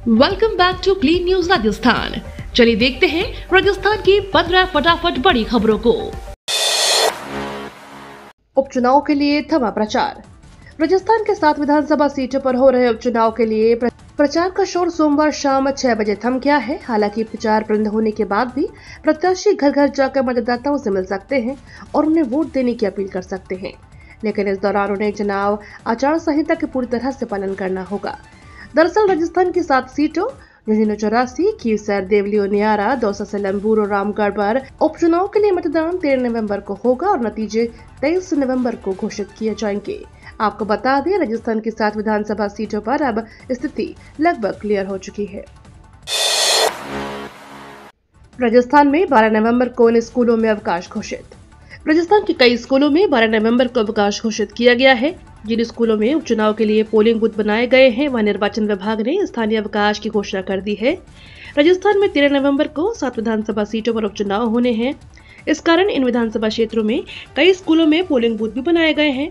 Welcome back to Clean News Rajasthan. चलिए देखते हैं राजस्थान की 15 फटाफट बड़ी खबरों को। उपचुनाव के लिए थमा प्रचार। राजस्थान के 7 विधानसभा सीटों पर हो रहे उपचुनाव के लिए प्रचार का शोर सोमवार शाम 6 बजे थम गया है। हालांकि प्रचार बंद होने के बाद भी प्रत्याशी घर घर जाकर मतदाताओं से मिल सकते हैं और उन्हें वोट देने की अपील कर सकते हैं, लेकिन इस दौरान उन्हें चुनाव आचार संहिता के पूरी तरह से पालन करना होगा। दरअसल राजस्थान की 7 सीटों झुंझुनू 84, कीसर, देवली, नियारा, दौसा, सिलमबुर और रामगढ़ पर उपचुनाव के लिए मतदान 13 नवंबर को होगा और नतीजे 23 नवंबर को घोषित किए जाएंगे। आपको बता दें, राजस्थान की 7 विधानसभा सीटों पर अब स्थिति लगभग क्लियर हो चुकी है। राजस्थान में 12 नवंबर को इन स्कूलों में अवकाश घोषित। राजस्थान के कई स्कूलों में 12 नवंबर को अवकाश घोषित किया गया है। जिन स्कूलों में उपचुनाव के लिए पोलिंग बूथ बनाए गए हैं, वहां निर्वाचन विभाग ने स्थानीय अवकाश की घोषणा कर दी है। राजस्थान में 13 नवंबर को 7 विधानसभा सीटों पर उपचुनाव होने हैं। इस कारण इन विधानसभा क्षेत्रों में कई स्कूलों में पोलिंग बूथ भी बनाए गए हैं।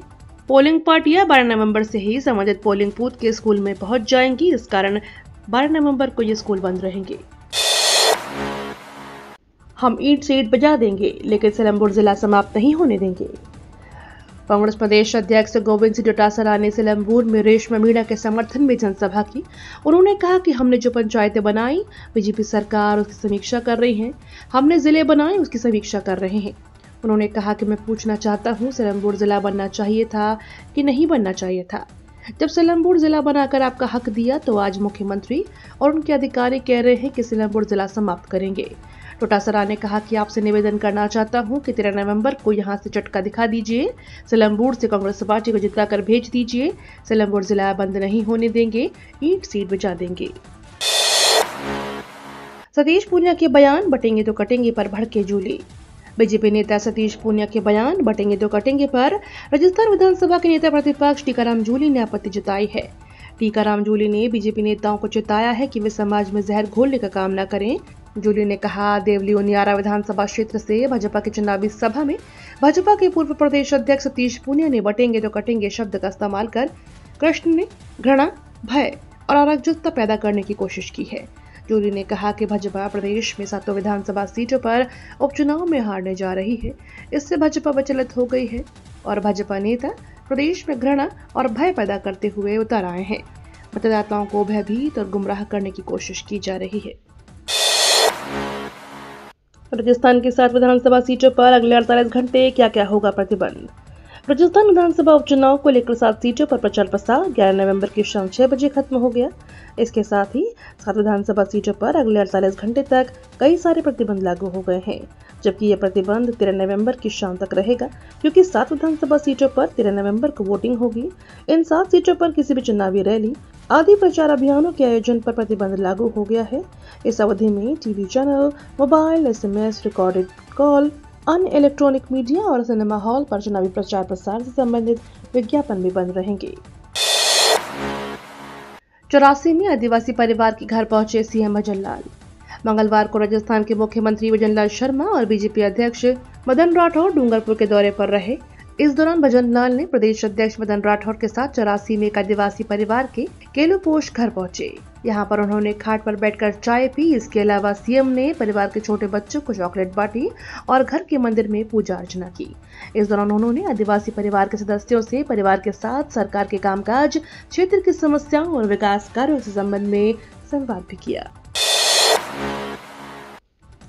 पोलिंग पार्टियां 12 नवंबर से ही संबंधित पोलिंग बूथ के स्कूल में पहुंच जाएंगी। इस कारण 12 नवंबर को ये स्कूल बंद रहेंगे। हम ईंट से ईंट बजा देंगे, लेकिन सिलमबुर जिला समाप्त नहीं होने देंगे। कांग्रेस प्रदेश अध्यक्ष गोविंद सिंह डोटासरा ने सिलमबुर में रेशमा मीणा के समर्थन में जनसभा की। उन्होंने कहा कि हमने जो पंचायतें बनाई, बीजेपी सरकार उसकी समीक्षा कर रही है। हमने जिले बनाए, उसकी समीक्षा कर रहे हैं। उन्होंने कहा कि मैं पूछना चाहता हूं, सिलमबुर जिला बनना चाहिए था कि नहीं बनना चाहिए था? जब सिलमबुर जिला बनाकर आपका हक दिया, तो आज मुख्यमंत्री और उनके अधिकारी कह रहे हैं कि सिलमबुर जिला समाप्त करेंगे। डोटासरा ने कहा कि आपसे निवेदन करना चाहता हूं कि 13 नवंबर को यहां से चटका दिखा दीजिए। सिलमबुर से कांग्रेस पार्टी को जिताकर भेज दीजिए। सिलमबुर जिला बंद नहीं होने देंगे, ईंट सीट बजा देंगे। सतीश पूनिया के बयान, बटेंगे तो कटेंगे पर भड़के जूली। बीजेपी नेता सतीश पूनिया के बयान बटेंगे तो कटेंगे पर राजस्थान विधानसभा के नेता प्रतिपक्ष टीकाराम जूली ने आपत्ति जताई है। टीकाराम जूली ने बीजेपी नेताओं को चेताया है कि वे समाज में जहर घोलने का काम न करें। जूली ने कहा, देवली नियारा विधानसभा क्षेत्र से भाजपा की चुनावी सभा में भाजपा के पूर्व प्रदेश अध्यक्ष सतीश पूनिया ने बटेंगे तो कटेंगे शब्द का इस्तेमाल कर कृष्ण ने घृणा, भय और अराजकता पैदा करने की कोशिश की है। जूली ने कहा कि भाजपा प्रदेश में 7 विधानसभा सीटों पर उपचुनाव में हारने जा रही है। इससे भाजपा विचलित हो गई है और भाजपा नेता प्रदेश में घृणा और भय पैदा करते हुए उतर आए हैं। मतदाताओं को भयभीत और गुमराह करने की कोशिश की जा रही है। राजस्थान की 7 विधानसभा सीटों पर अगले 48 घंटे क्या क्या होगा प्रतिबंध। राजस्थान विधानसभा उपचुनाव को लेकर 7 सीटों पर प्रचार प्रसार 11 नवंबर की शाम 6 बजे खत्म हो गया। इसके साथ ही 7 विधानसभा सीटों पर अगले 48 घंटे तक कई सारे प्रतिबंध लागू हो गए हैं, जबकि यह प्रतिबंध 13 नवंबर की शाम तक रहेगा, क्योंकि 7 विधानसभा सीटों पर 13 नवंबर को वोटिंग होगी। इन 7 सीटों पर किसी भी चुनावी रैली आदि प्रचार अभियानों के आयोजन पर प्रतिबंध लागू हो गया है। इस अवधि में TV channel, mobile, SMS, recorded call, अन्य इलेक्ट्रॉनिक मीडिया और सिनेमा हॉल पर चुनावी प्रचार प्रसार से संबंधित विज्ञापन भी बंद रहेंगे। 84 में आदिवासी परिवार के घर पहुंचे सीएम भजनलाल। मंगलवार को राजस्थान के मुख्यमंत्री भजनलाल शर्मा और बीजेपी अध्यक्ष मदन राठौर डूंगरपुर के दौरे पर रहे। इस दौरान भजनलाल ने प्रदेश अध्यक्ष मदन राठौर के साथ 84 में एक आदिवासी परिवार के केलुपोश घर पहुंचे। यहां पर उन्होंने खाट पर बैठकर चाय पी। इसके अलावा सीएम ने परिवार के छोटे बच्चों को चॉकलेट बांटी और घर के मंदिर में पूजा अर्चना की। इस दौरान उन्होंने आदिवासी परिवार के सदस्यों से परिवार के साथ सरकार के कामकाज, क्षेत्र की समस्याओं और विकास कार्यों से संबंध में संवाद भी किया।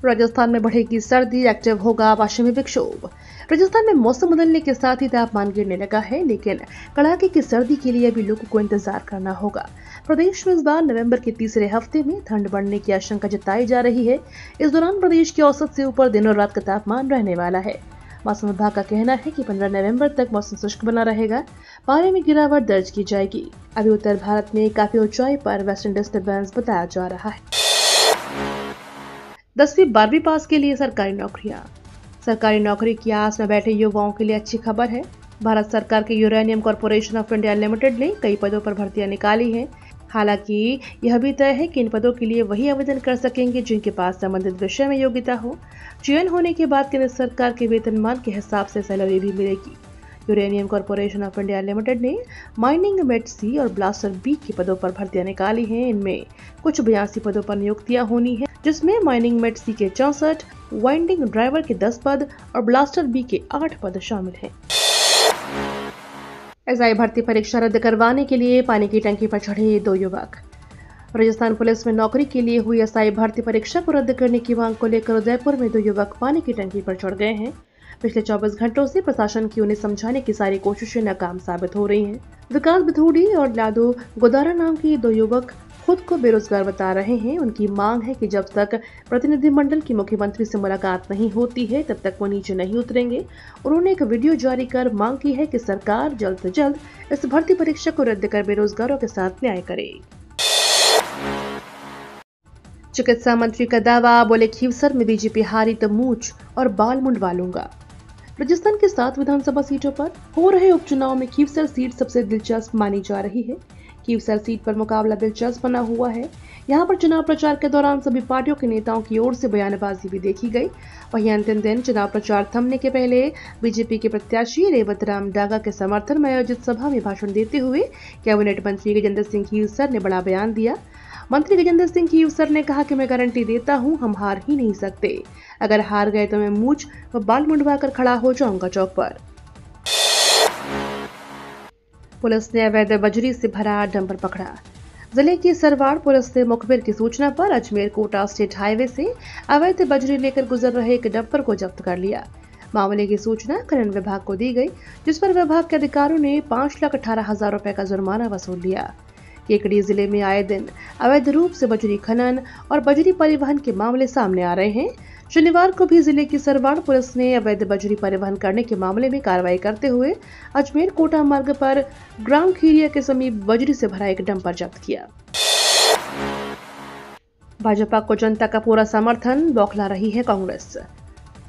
राजस्थान में बढ़ेगी सर्दी, एक्टिव होगा पश्चिमी विक्षोभ। राजस्थान में मौसम बदलने के साथ ही तापमान गिरने लगा है, लेकिन कड़ाके की सर्दी के लिए अभी लोगों को इंतजार करना होगा। प्रदेश में इस बार नवंबर के तीसरे हफ्ते में ठंड बढ़ने की आशंका जताई जा रही है। इस दौरान प्रदेश के औसत से ऊपर दिन और रात का तापमान रहने वाला है। मौसम विभाग का कहना है कि 15 नवंबर तक मौसम शुष्क बना रहेगा। पारे में गिरावट दर्ज की जाएगी। अभी उत्तर भारत में काफी ऊंचाई पर वेस्टर्न डिस्टर्बेंस बताया जा रहा है। 10वीं 12वीं पास के लिए सरकारी नौकरियां। सरकारी नौकरी की आस में बैठे युवाओं के लिए अच्छी खबर है। भारत सरकार के uranium corporation of India limited ने कई पदों पर भर्तियां निकाली हैं। हालांकि यह भी तय है कि इन पदों के लिए वही आवेदन कर सकेंगे जिनके पास संबंधित विषय में योग्यता हो। चयन होने के बाद केंद्र सरकार के वेतनमान के हिसाब से सैलरी भी मिलेगी। Uranium corporation of India limited ने माइनिंग मेट सी और ब्लास्टर बी के पदों पर भर्तियां निकाली हैं। इनमें कुछ 82 पदों पर नियुक्तियां होनी है, जिसमें माइनिंग मेट सी के 64, वाइंडिंग ड्राइवर के 10 पद और ब्लास्टर बी के 8 पद शामिल हैं। एसआई भर्ती परीक्षा रद्द करवाने के लिए पानी की टंकी पर चढ़े 2 युवक। राजस्थान पुलिस में नौकरी के लिए हुई एसआई भर्ती परीक्षा को रद्द करने की मांग को लेकर उदयपुर में 2 युवक पानी की टंकी पर चढ़ गए हैं। पिछले 24 घंटों से प्रशासन की उन्हें समझाने की सारी कोशिशें नाकाम साबित हो रही हैं। विकास बिथूड़ी और लादो गोदारा नाम के 2 युवक खुद को बेरोजगार बता रहे हैं। उनकी मांग है कि जब तक प्रतिनिधिमंडल की मुख्यमंत्री से मुलाकात नहीं होती है तब तक वो नीचे नहीं उतरेंगे। उन्होंने एक वीडियो जारी कर मांग की है कि सरकार जल्द से जल्द इस भर्ती परीक्षा को रद्द कर बेरोजगारों के साथ न्याय करे। चिकित्सा मंत्री का दावा, बोले खीवसर में बीजेपी हारी तो मूंछ और बाल मुंडवा लूंगा। राजस्थान के 7 विधानसभा सीटों पर हो रहे उपचुनाव में खीवसर सीट सबसे दिलचस्प मानी जा रही है। खीवसर सीट पर मुकाबला दिलचस्प बना हुआ है। यहां पर चुनाव प्रचार के दौरान सभी पार्टियों के नेताओं की ओर से बयानबाजी भी देखी गई। वहीं अंतिम दिन चुनाव प्रचार थमने के पहले बीजेपी के प्रत्याशी रेवत राम डागा के समर्थन में आयोजित सभा में भाषण देते हुए कैबिनेट मंत्री गजेंद्र सिंह खीवसर ने बड़ा बयान दिया। मंत्री गजेंद्र सिंह खीवसर ने कहा कि मैं गारंटी देता हूं, हम हार ही नहीं सकते। अगर हार गए तो मैं मूंछ व बाल मुंडवा कर खड़ा हो जाऊंगा चौक पर। पुलिस ने अवैध बजरी से भरा डंपर पकड़ा। जिले की सरवाड़ पुलिस ने मुखबिर की सूचना पर अजमेर कोटा स्टेट हाईवे से अवैध बजरी लेकर गुजर रहे एक डंपर को जब्त कर लिया। मामले की सूचना खनन विभाग को दी गई, जिस पर विभाग के अधिकारियों ने 5,18,000 रुपए का जुर्माना वसूल लिया। केकड़ी जिले में आए दिन अवैध रूप से बजरी खनन और बजरी परिवहन के मामले सामने आ रहे हैं। शनिवार को भी जिले की सरवाड़ पुलिस ने अवैध बजरी परिवहन करने के मामले में कार्रवाई करते हुए अजमेर कोटा मार्ग पर ग्राम खीरिया के समीप बजरी से भरा एक डंपर जब्त किया। भाजपा को जनता का पूरा समर्थन, बौखला रही है कांग्रेस।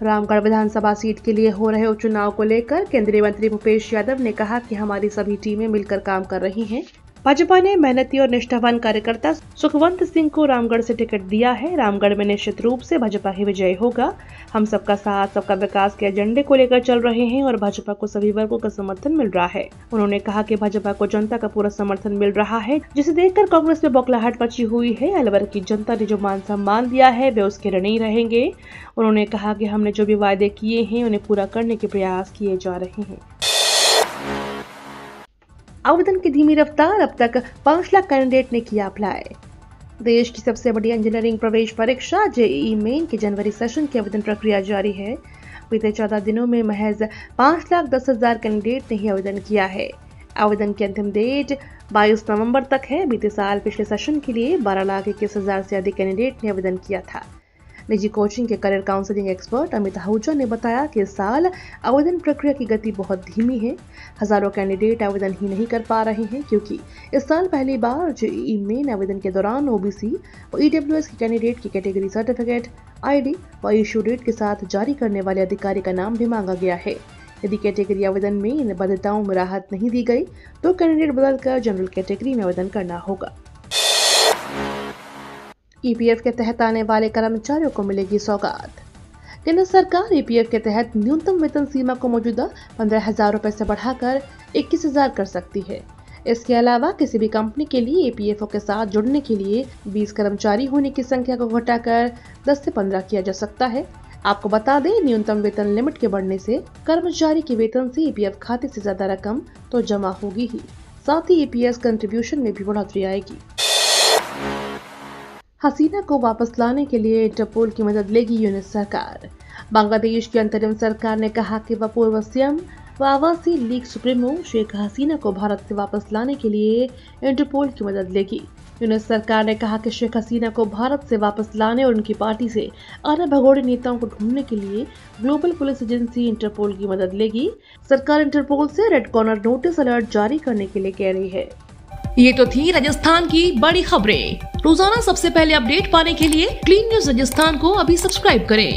रामगढ़ विधानसभा सीट के लिए हो रहे उपचुनाव को लेकर केंद्रीय मंत्री भूपेश यादव ने कहा कि हमारी सभी टीमें मिलकर काम कर रही हैं। भाजपा ने मेहनती और निष्ठावान कार्यकर्ता सुखवंत सिंह को रामगढ़ से टिकट दिया है। रामगढ़ में निश्चित रूप से भाजपा ही विजय होगा। हम सबका साथ, सबका विकास के एजेंडे को लेकर चल रहे हैं और भाजपा को सभी वर्गों का समर्थन मिल रहा है। उन्होंने कहा कि भाजपा को जनता का पूरा समर्थन मिल रहा है, जिसे देखकर कांग्रेस में बौखलाहट मची हुई है। अलवर की जनता ने जो मान सम्मान दिया है वे उसके ऋणी नहीं रहेंगे। उन्होंने कहा कि हमने जो भी वायदे किए हैं उन्हें पूरा करने के प्रयास किए जा रहे हैं। आवेदन की धीमी रफ्तार, अब तक 5 लाख कैंडिडेट ने किया अप्लाई। देश की सबसे बड़ी इंजीनियरिंग प्रवेश परीक्षा जेईई मेन के जनवरी सेशन की आवेदन प्रक्रिया जारी है। बीते 14 दिनों में महज 5,10,000 कैंडिडेट ने ही आवेदन किया है। आवेदन की अंतिम डेट 22 नवंबर तक है। बीते साल पिछले सेशन के लिए 12,21,000 से अधिक कैंडिडेट ने आवेदन किया था। निजी कोचिंग के career counselling expert Amit Ahuja ने बताया कि इस साल आवेदन प्रक्रिया की गति बहुत धीमी है। हजारों कैंडिडेट आवेदन ही नहीं कर पा रहे हैं, क्योंकि इस साल पहली बार जेईई मेन आवेदन के दौरान ओबीसी और ईडब्ल्यूएस के कैंडिडेट की कैटेगरी सर्टिफिकेट, आईडी व इश्यू डेट के साथ जारी करने वाले अधिकारी का नाम भी मांगा गया है। यदि कैटेगरी आवेदन में इन बाध्यताओं में राहत नहीं दी गई तो कैंडिडेट बदलकर जनरल कैटेगरी में आवेदन करना होगा। ईपीएफ के तहत आने वाले कर्मचारियों को मिलेगी सौगात। केंद्र सरकार ईपीएफ के तहत न्यूनतम वेतन सीमा को मौजूदा 15,000 रुपए से बढ़ाकर 21,000 कर सकती है। इसके अलावा किसी भी कंपनी के लिए ईपीएफओ के साथ जुड़ने के लिए 20 कर्मचारी होने की संख्या को घटाकर 10 से 15 किया जा सकता है। आपको बता दें, न्यूनतम वेतन लिमिट के बढ़ने से कर्मचारी के वेतन से ईपीएफ खाते से ज्यादा रकम तो जमा होगी ही, साथ ही ईपीएस कंट्रीब्यूशन में भी बढ़ोतरी आएगी। हसीना को वापस लाने के लिए इंटरपोल की मदद लेगी यूनिस सरकार। बांग्लादेश की अंतरिम सरकार ने कहा कि वह पूर्व सीएम व आवासी लीग सुप्रीमो शेख हसीना को भारत से वापस लाने के लिए इंटरपोल की मदद लेगी। यूनिस सरकार ने कहा कि शेख हसीना को भारत से वापस लाने और उनकी पार्टी से अन्य भगोड़े नेताओं को ढूंढने के लिए ग्लोबल पुलिस एजेंसी इंटरपोल की मदद लेगी। सरकार इंटरपोल से रेड कॉर्नर नोटिस अलर्ट जारी करने के लिए कह रही है। ये तो थी राजस्थान की बड़ी खबरें। रोजाना सबसे पहले अपडेट पाने के लिए क्लीन न्यूज राजस्थान को अभी सब्सक्राइब करें।